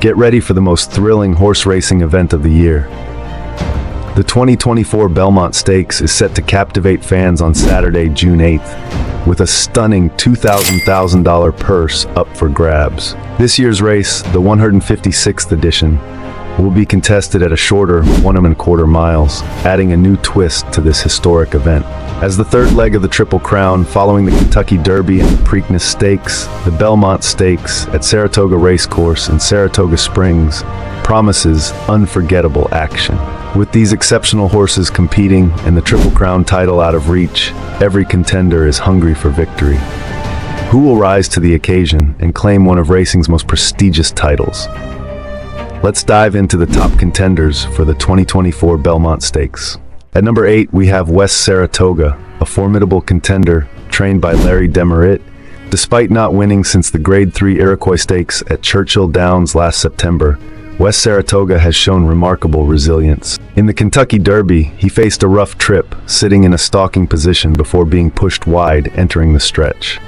Get ready for the most thrilling horse racing event of the year. The 2024 Belmont Stakes is set to captivate fans on Saturday, June 8th, with a stunning $2,000 purse up for grabs. This year's race, the 156th edition, will be contested at a shorter 1¼ miles, adding a new twist to this historic event. As the third leg of the Triple Crown, following the Kentucky Derby and the Preakness Stakes, the Belmont Stakes at Saratoga Race Course in Saratoga Springs promises unforgettable action. With these exceptional horses competing and the Triple Crown title out of reach, every contender is hungry for victory. Who will rise to the occasion and claim one of racing's most prestigious titles? Let's dive into the top contenders for the 2024 Belmont Stakes. At number 8, we have West Saratoga, a formidable contender trained by Larry Demeritte. Despite not winning since the Grade 3 Iroquois Stakes at Churchill Downs last September, West Saratoga has shown remarkable resilience. In the Kentucky Derby, he faced a rough trip, sitting in a stalking position before being pushed wide entering the stretch.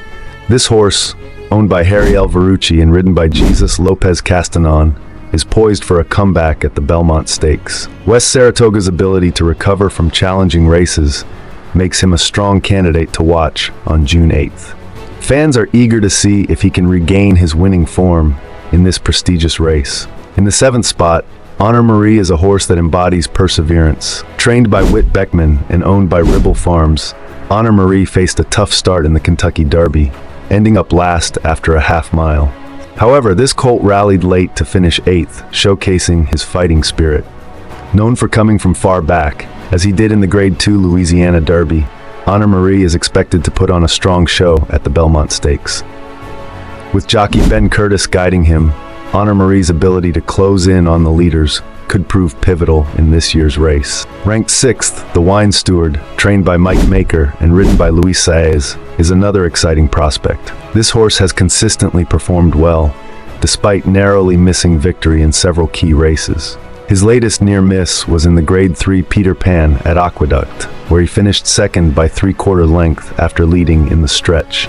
This horse, owned by Harry Alvarucci and ridden by Jesus Lopez Castanon, is poised for a comeback at the Belmont Stakes. West Saratoga's ability to recover from challenging races makes him a strong candidate to watch on June 8th. Fans are eager to see if he can regain his winning form in this prestigious race. In the 7th spot, Honor Marie is a horse that embodies perseverance. Trained by Whit Beckman and owned by Ribble Farms, Honor Marie faced a tough start in the Kentucky Derby, ending up last after a half-mile. However, this colt rallied late to finish 8th, showcasing his fighting spirit. Known for coming from far back, as he did in the Grade 2 Louisiana Derby, Honor Marie is expected to put on a strong show at the Belmont Stakes. With jockey Ben Curtis guiding him, Honor Marie's ability to close in on the leaders could prove pivotal in this year's race. Ranked 6th, the Wine Steward, trained by Mike Maker and ridden by Luis Saez, is another exciting prospect. This horse has consistently performed well, despite narrowly missing victory in several key races. His latest near miss was in the Grade 3 Peter Pan at Aqueduct, where he finished second by 3/4 length after leading in the stretch.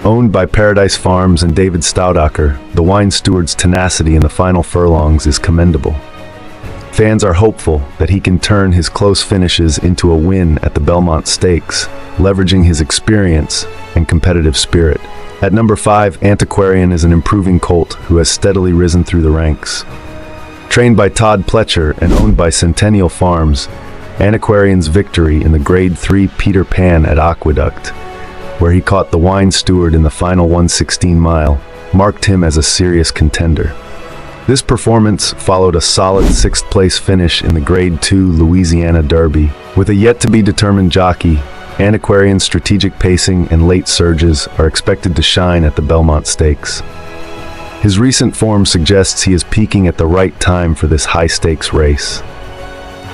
Owned by Paradise Farms and David Staudacher, the Wine Steward's tenacity in the final furlongs is commendable. Fans are hopeful that he can turn his close finishes into a win at the Belmont Stakes, leveraging his experience and competitive spirit. At number 5, Antiquarian is an improving colt who has steadily risen through the ranks. Trained by Todd Pletcher and owned by Centennial Farms, Antiquarian's victory in the Grade 3 Peter Pan at Aqueduct, where he caught the Wine Steward in the final 1/16 mile, marked him as a serious contender. This performance followed a solid 6th-place finish in the Grade 2 Louisiana Derby. With a yet-to-be-determined jockey, Antiquarian's strategic pacing and late surges are expected to shine at the Belmont Stakes. His recent form suggests he is peaking at the right time for this high-stakes race.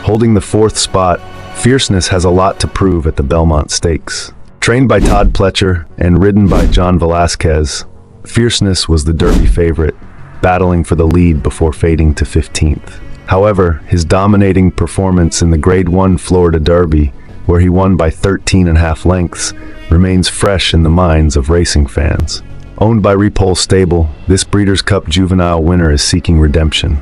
Holding the 4th spot, Fierceness has a lot to prove at the Belmont Stakes. Trained by Todd Pletcher and ridden by John Velasquez, Fierceness was the Derby favorite, battling for the lead before fading to 15th. However, his dominating performance in the Grade 1 Florida Derby, where he won by 13½ lengths, remains fresh in the minds of racing fans. Owned by Repole Stable, this Breeders' Cup juvenile winner is seeking redemption.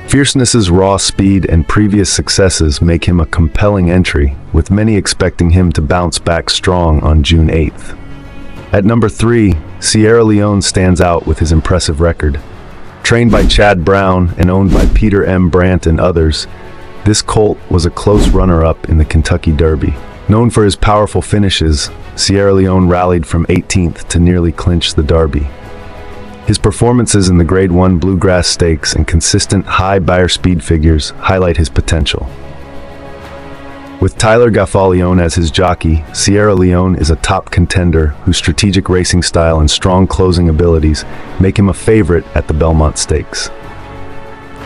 Fierceness's raw speed and previous successes make him a compelling entry, with many expecting him to bounce back strong on June 8th. At number 3, Sierra Leone stands out with his impressive record. Trained by Chad Brown and owned by Peter M. Brandt and others, this colt was a close runner-up in the Kentucky Derby. Known for his powerful finishes, Sierra Leone rallied from 18th to nearly clinch the Derby. His performances in the Grade 1 Bluegrass Stakes and consistent high buyer speed figures highlight his potential. With Tyler Gaffalione as his jockey, Sierra Leone is a top contender whose strategic racing style and strong closing abilities make him a favorite at the Belmont Stakes.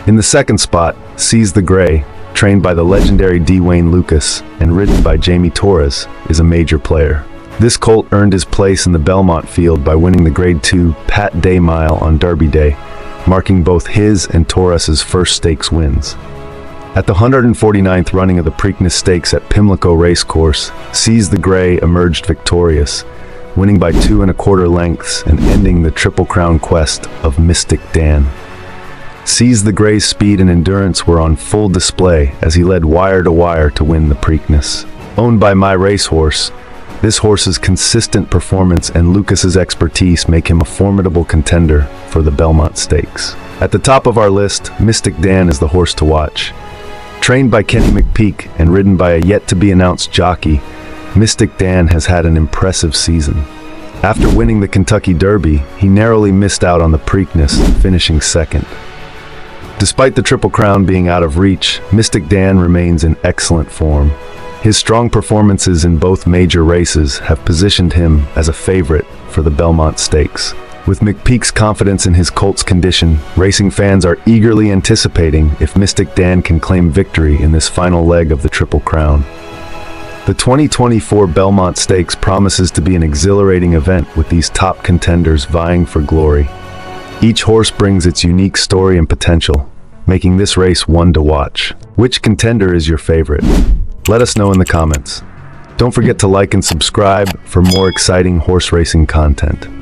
In the 2nd spot, Seize the Gray, trained by the legendary D. Wayne Lucas and ridden by Jamie Torres, is a major player. This colt earned his place in the Belmont field by winning the Grade 2 Pat Day Mile on Derby Day, marking both his and Torres's first stakes wins. At the 149th running of the Preakness Stakes at Pimlico Race Course, Seize the Gray emerged victorious, winning by 2¼ lengths and ending the Triple Crown quest of Mystic Dan. Seize the Gray's speed and endurance were on full display as he led wire to wire to win the Preakness. Owned by my racehorse, this horse's consistent performance and Lucas's expertise make him a formidable contender for the Belmont Stakes. At the top of our list, Mystic Dan is the horse to watch. Trained by Kenny McPeek and ridden by a yet-to-be-announced jockey, Mystic Dan has had an impressive season. After winning the Kentucky Derby, he narrowly missed out on the Preakness, finishing second. Despite the Triple Crown being out of reach, Mystic Dan remains in excellent form. His strong performances in both major races have positioned him as a favorite for the Belmont Stakes. With McPeek's confidence in his colt's condition, racing fans are eagerly anticipating if Mystic Dan can claim victory in this final leg of the Triple Crown. The 2024 Belmont Stakes promises to be an exhilarating event with these top contenders vying for glory. Each horse brings its unique story and potential, making this race one to watch. Which contender is your favorite? Let us know in the comments. Don't forget to like and subscribe for more exciting horse racing content.